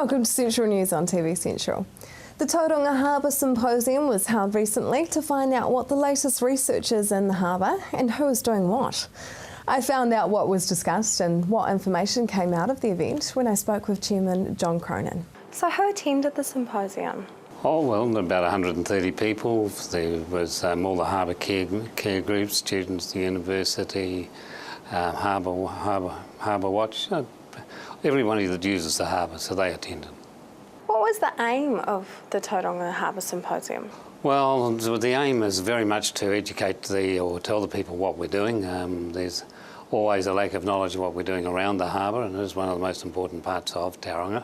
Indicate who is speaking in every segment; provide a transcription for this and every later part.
Speaker 1: Welcome to Central News on TV Central. The Tauranga Harbour Symposium was held recently to find out what the latest research is in the harbour and who is doing what. I found out what was discussed and what information came out of the event when I spoke with Chairman John Cronin. So who attended the symposium?
Speaker 2: Oh, well, about 130 people. There was all the harbour care groups, students, the university, Harbour Watch, everybody that uses the harbour, so they attended.
Speaker 1: What was the aim of the Tauranga Harbour Symposium?
Speaker 2: Well, the aim is very much to educate or tell the people what we're doing. There's always a lack of knowledge of what we're doing around the harbour, and it is one of the most important parts of Tauranga,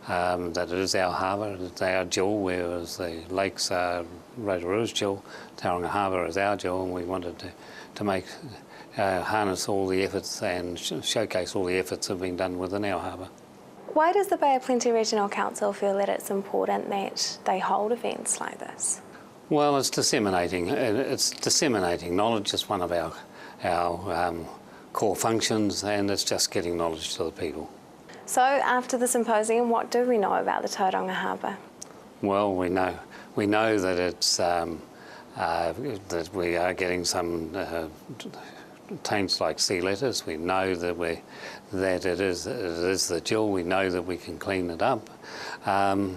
Speaker 2: that it is our harbour, it's our jewel, whereas the lakes are Rotorua's jewel, Tauranga Harbour is our jewel, and we wanted to make harness all the efforts and showcase all the efforts that have been done within our harbour.
Speaker 1: Why does the Bay of Plenty Regional Council feel that it's important that they hold events like this?
Speaker 2: Well, it's disseminating knowledge. It's one of our core functions, and it's just getting knowledge to the people. So
Speaker 1: after the symposium, what do we know about the Tauranga Harbour?
Speaker 2: Well, we know that it's that we are getting some taints like sea lettuce. We know that it is the jewel. We know that we can clean it up, and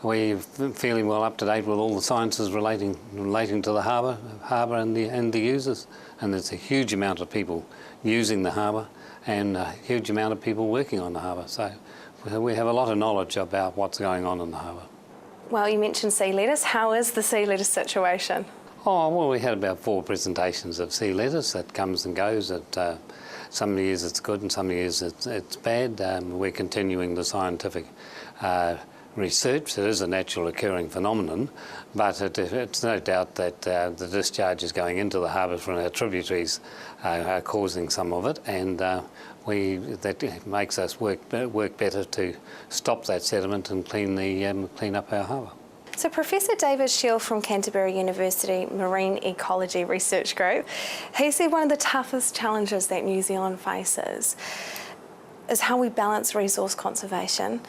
Speaker 2: we're feeling well up to date with all the sciences relating to the harbour and the users. And there's a huge amount of people using the harbour and a huge amount of people working on the harbour. So we have a lot of knowledge about what's going on in the harbour.
Speaker 1: Well, you mentioned sea lettuce. How is the sea lettuce situation?
Speaker 2: Oh, well, we had about 4 presentations of sea lettuce that comes and goes. Some years it's good and some years it's bad. We're continuing the scientific research. It is a natural occurring phenomenon, but it's no doubt that the discharges going into the harbour from our tributaries are causing some of it, and that makes us work better to stop that sediment and clean up our harbour.
Speaker 1: So Professor David Shield from Canterbury University Marine Ecology Research Group, he said one of the toughest challenges that New Zealand faces is how we balance resource conservation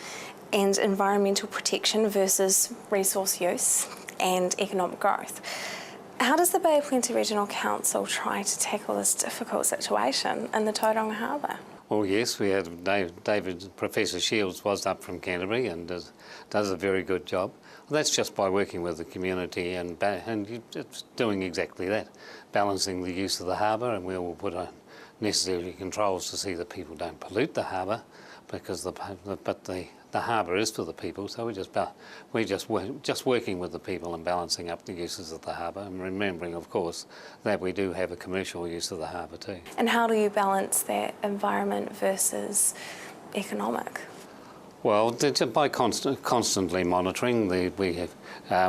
Speaker 1: and environmental protection versus resource use and economic growth. How does the Bay of Plenty Regional Council try to tackle this difficult situation in the Tauranga Harbour?
Speaker 2: Well, yes, we had Professor Shields was up from Canterbury and does a very good job. Well, that's just by working with the community and it's doing exactly that, balancing the use of the harbour, and we will put on necessary controls to see that people don't pollute the harbour, because the harbour is for the people. So we're just working with the people and balancing up the uses of the harbour, and remembering, of course, that we do have a commercial use of the harbour too.
Speaker 1: And how do you balance that environment versus economic?
Speaker 2: Well, by constantly monitoring, we have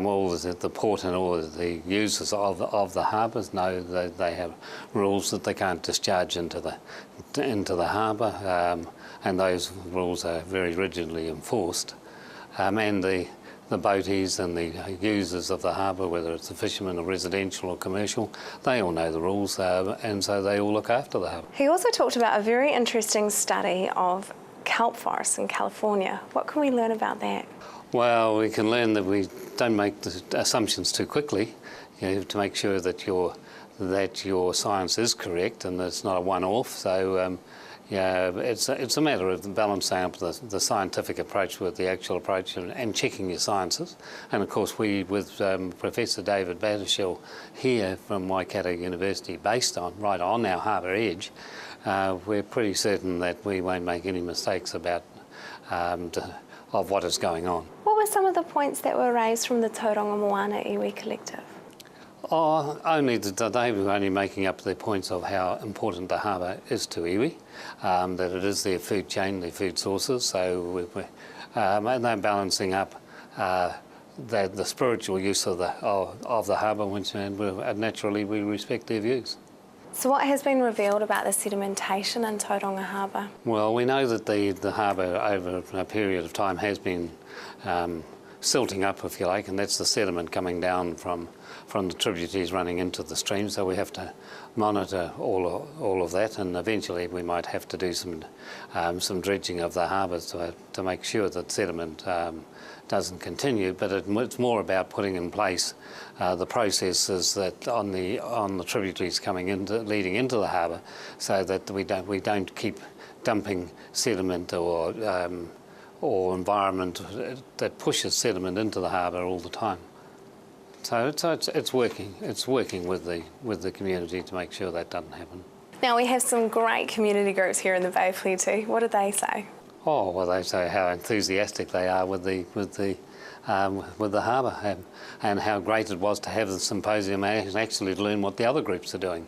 Speaker 2: all the port and all the users of the harbours know that they have rules that they can't discharge into the harbour, and those rules are very rigidly enforced. And the boaties and the users of the harbour, whether it's the fishermen or residential or commercial, they all know the rules, and so they all look after the harbour.
Speaker 1: He also talked about a very interesting study of kelp forests in California. What can we learn about that?
Speaker 2: Well, we can learn that we don't make the assumptions too quickly. You have to make sure that your science is correct and that it's not a one-off. So yeah, it's a matter of balancing up the scientific approach with the actual approach and checking your sciences. And of course, with Professor David Battershell here from Waikato University, based right on our harbour edge, we're pretty certain that we won't make any mistakes about of what is going on.
Speaker 1: What were some of the points that were raised from the Tauranga Moana iwi collective?
Speaker 2: Oh, they were only making up the points of how important the harbour is to iwi, that it is their food chain, their food sources. So and they're balancing up the spiritual use of the harbour, which naturally we respect their views.
Speaker 1: So what has been revealed about the sedimentation in Tauranga Harbour?
Speaker 2: Well, we know that the harbour over a period of time has been silting up, if you like, and that's the sediment coming down from the tributaries running into the stream. So we have to monitor all of that, and eventually we might have to do some dredging of the harbour to make sure that sediment doesn't continue. But it's more about putting in place the processes that on the tributaries leading into the harbour, so that we don't keep dumping sediment or environment that pushes sediment into the harbour all the time. So it's working. It's working with the community to make sure that doesn't happen.
Speaker 1: Now we have some great community groups here in the Bay Plenty. What do they say?
Speaker 2: Oh, well, they say how enthusiastic they are with the harbour, and how great it was to have the symposium and actually learn what the other groups are doing.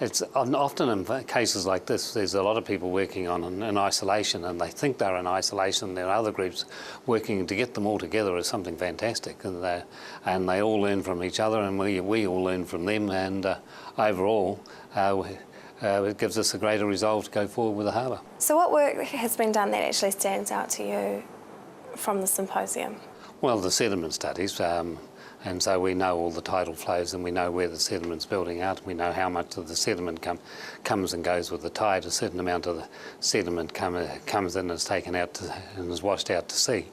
Speaker 2: It's often in cases like this, there's a lot of people working in isolation, and they think they're in isolation. There are other groups working to get them all together is something fantastic, and they all learn from each other, and we all learn from them, and overall it gives us a greater resolve to go forward with the harbour.
Speaker 1: So what work has been done that actually stands out to you from the symposium?
Speaker 2: Well, the sediment studies. And so we know all the tidal flows, and we know where the sediment's building out. We know how much of the sediment comes and goes with the tide. A certain amount of the sediment comes in and is taken out and is washed out to sea,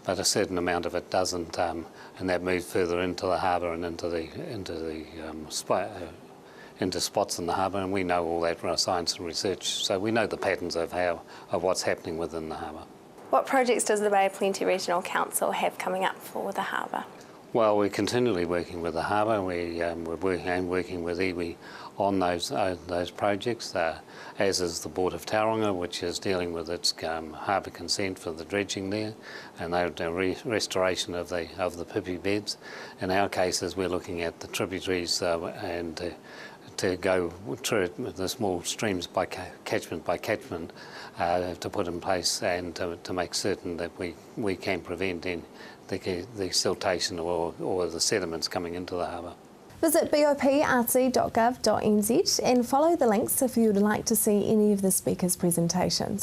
Speaker 2: but a certain amount of it doesn't, and that moves further into the harbour and into spots in the harbour. And we know all that from our science and research, so we know the patterns of what's happening within the harbour.
Speaker 1: What projects does the Bay of Plenty Regional Council have coming up for the harbour?
Speaker 2: Well, we're continually working with the harbour. We're working with iwi on those projects, as is the Board of Tauranga, which is dealing with its harbour consent for the dredging there, and the restoration of the pipi beds. In our cases, we're looking at the tributaries and to go through the small streams by catchment to put in place, and to make certain that we can prevent the siltation or the sediments coming into the harbour.
Speaker 1: Visit boprc.gov.nz and follow the links if you would like to see any of the speakers' presentations.